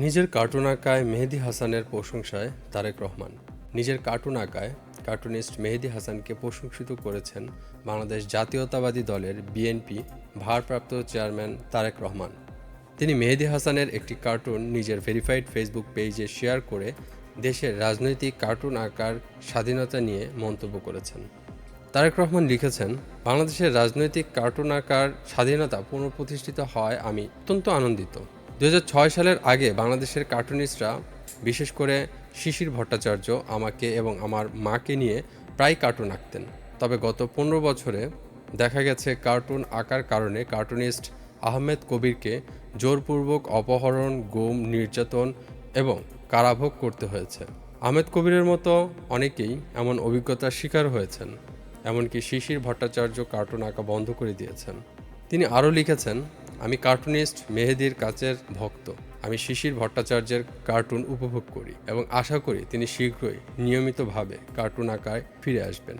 নিজের কার্টুন আঁকায় মেহেদী হাসানের প্রশংসায় তারেক রহমান। নিজের কার্টুন আঁকায় কার্টুনিস্ট মেহেদী হাসানকে প্রশংসিত করেছেন বাংলাদেশ জাতীয়তাবাদী দলের বিএনপি ভারপ্রাপ্ত চেয়ারম্যান তারেক রহমান। তিনি মেহেদী হাসানের একটি কার্টুন নিজের ভেরিফাইড ফেসবুক পেজে শেয়ার করে দেশের রাজনৈতিক কার্টুন আঁকার স্বাধীনতা নিয়ে মন্তব্য করেছেন। তারেক রহমান লিখেছেন, বাংলাদেশের রাজনৈতিক কার্টুন আঁকার স্বাধীনতা পুনঃপ্রতিষ্ঠিত হওয়ায় আমি অত্যন্ত আনন্দিত। 2006 সালের আগে বাংলাদেশের কার্টুনিস্টরা, বিশেষ করে শিশির ভট্টাচার্য, আমাকে এবং আমার মাকে নিয়ে প্রায় কার্টুন আঁকতেন। তবে গত 15 বছরে দেখা গেছে কার্টুন আঁকার কারণে কার্টুনিস্ট আহমেদ কবিরকে জোরপূর্বক অপহরণ, গুম, নির্যাতন এবং কারাভোগ করতে হয়েছে। আহমেদ কবিরের মতো অনেকেই এমন অভিজ্ঞতার শিকার হয়েছেন। এমনকি শিশির ভট্টাচার্য কার্টুন আঁকা বন্ধ করে দিয়েছেন। তিনি আরও লিখেছেন, আমি কার্টুনিস্ট মেহেদীর কাছের ভক্ত। আমি শিশির ভট্টাচার্যের কার্টুন উপভোগ করি এবং আশা করি তিনি শীঘ্রই নিয়মিতভাবে কার্টুন আঁকায় ফিরে আসবেন।